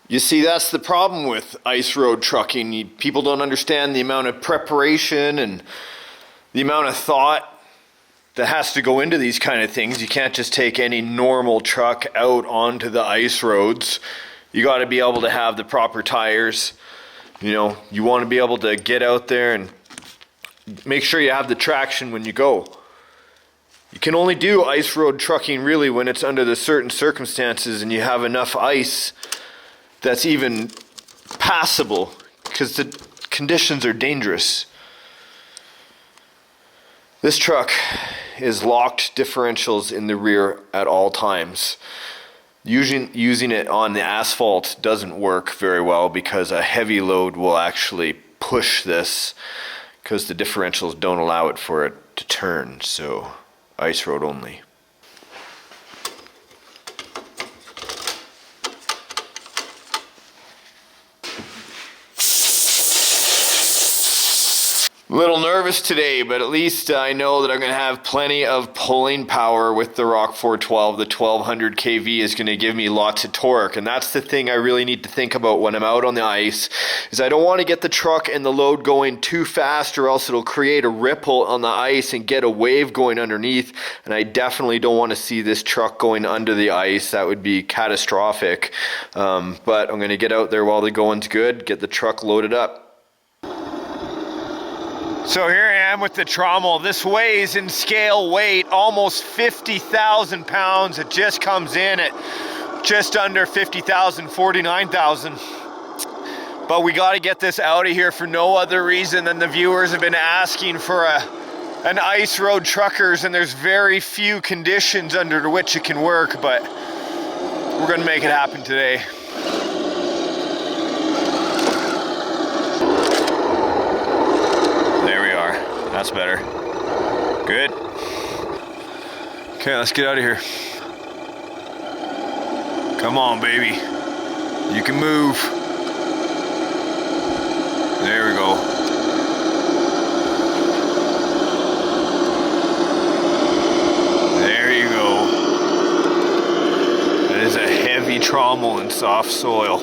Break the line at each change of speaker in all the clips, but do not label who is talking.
You see, that's the problem with ice road trucking. People don't understand the amount of preparation and the amount of thought that has to go into these kind of things. You can't just take any normal truck out onto the ice roads. You got to be able to have the proper tires. You know, you want to be able to get out there and make sure you have the traction when you go. You can only do ice road trucking really when it's under the certain circumstances and you have enough ice that's even passable, because the conditions are dangerous. This truck is locked differentials in the rear at all times. Using it on the asphalt doesn't work very well because a heavy load will actually push this, because the differentials don't allow it for it to turn. So ice road only. A little nervous today, but at least I know that I'm going to have plenty of pulling power with the Rock 412. The 1200 kV is going to give me lots of torque, and that's the thing I really need to think about when I'm out on the ice, is I don't want to get the truck and the load going too fast, or else it'll create a ripple on the ice and get a wave going underneath, and I definitely don't want to see this truck going under the ice. That would be catastrophic. But I'm going to get out there while the going's good, get the truck loaded up. So here I am with the trommel. This weighs in scale weight almost 50,000 pounds. It just comes in at just under 50,000, 49,000. But we got to get this out of here for no other reason than the viewers have been asking for an ice road truckers, and there's very few conditions under which it can work, but we're going to make it happen today. That's better. Good. Okay, let's get out of here. Come on, baby. You can move. There we go. There you go. That is a heavy trommel in soft soil.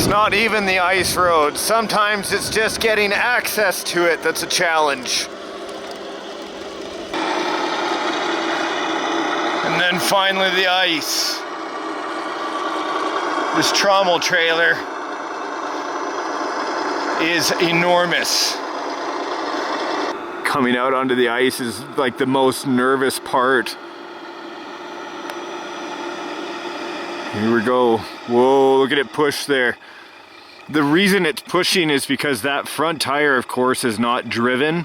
Not even the ice road. Sometimes it's just getting access to it that's a challenge. And then finally the ice. This trommel trailer is enormous. Coming out onto the ice is like the most nervous part. Here we go. Whoa, look at it push there. The reason it's pushing is because that front tire, of course, is not driven.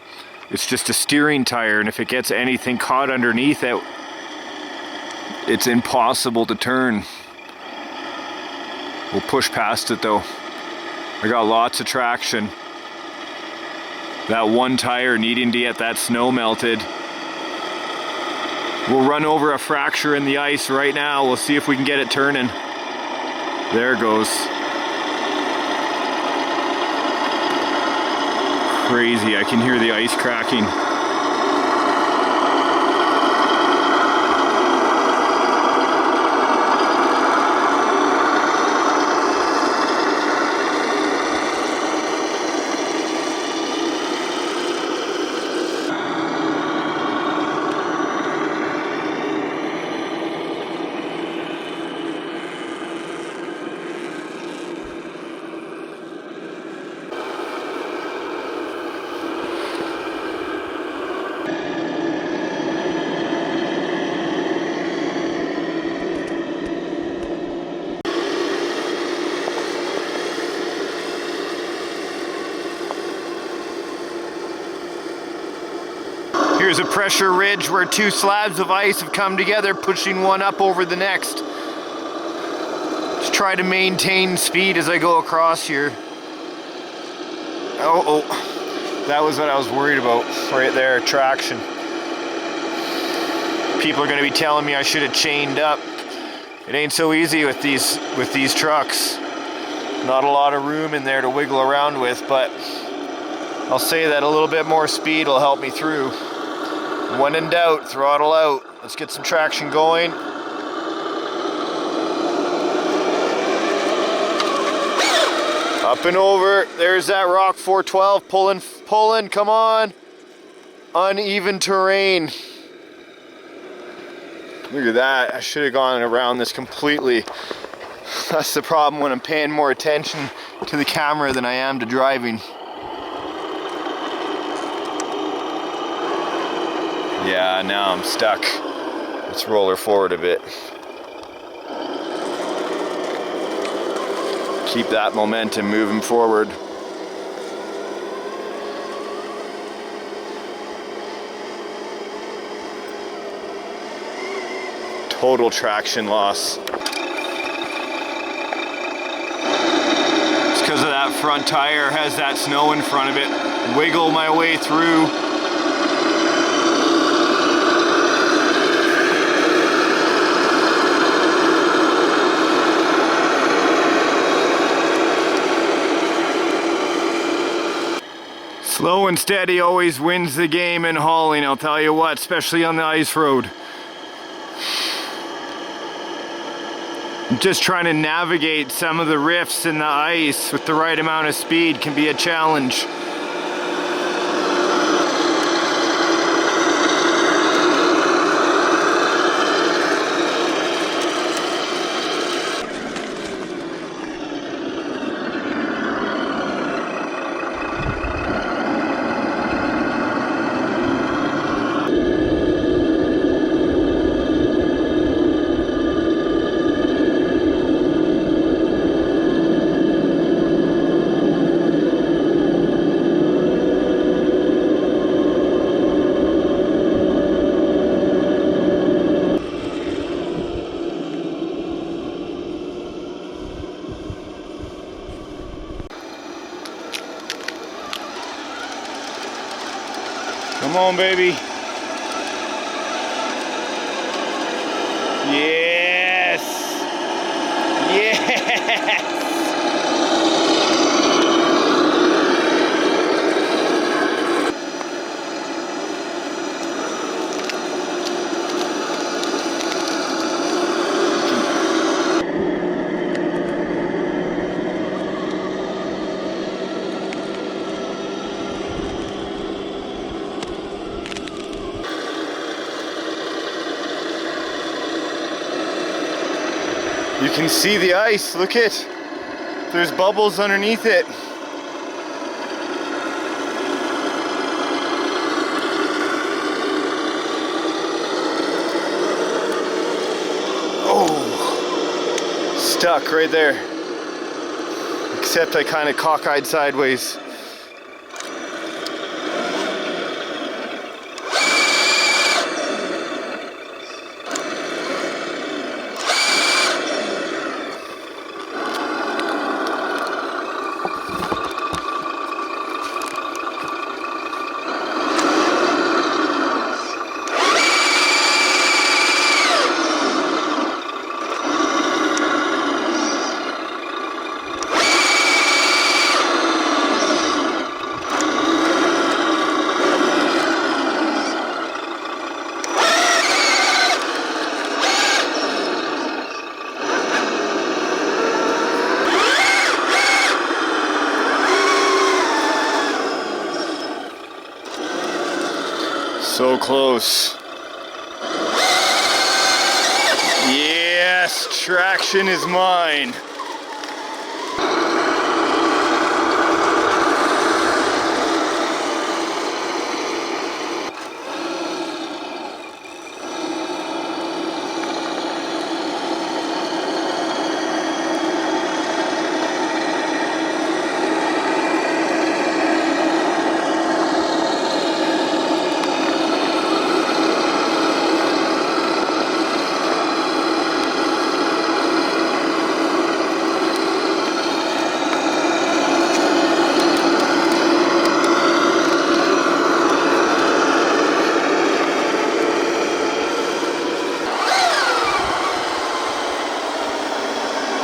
It's just a steering tire, and if it gets anything caught underneath it, it's impossible to turn. We'll push past it though. I got lots of traction. That one tire needing to get that snow melted. We'll run over a fracture in the ice right now. We'll see if we can get it turning. There it goes. Crazy, I can hear the ice cracking. Here's a pressure ridge where two slabs of ice have come together, pushing one up over the next. Just try to maintain speed as I go across here. Oh, that was what I was worried about right there, traction. People are going to be telling me I should have chained up. It ain't so easy with these trucks. Not a lot of room in there to wiggle around with, but I'll say that a little bit more speed will help me through. When in doubt, throttle out. Let's get some traction going. Up and over. There's that rock 412. Pulling, come on. Uneven terrain. Look at that. I should have gone around this completely. That's the problem when I'm paying more attention to the camera than I am to driving. Yeah, now I'm stuck. Let's roll her forward a bit. Keep that momentum moving forward. Total traction loss. It's because of that front tire has that snow in front of it. Wiggle my way through. Slow and steady always wins the game in hauling, I'll tell you what, especially on the ice road. Just trying to navigate some of the rifts in the ice with the right amount of speed can be a challenge. Come on, baby. Yes. Yes. You can see the ice, look it. There's bubbles underneath it. Oh, stuck right there. Except I kind of cockeyed sideways. So close. Yes, traction is mine.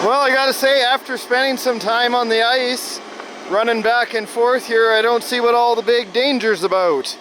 Well, I gotta say, after spending some time on the ice, running back and forth here, I don't see what all the big danger's about.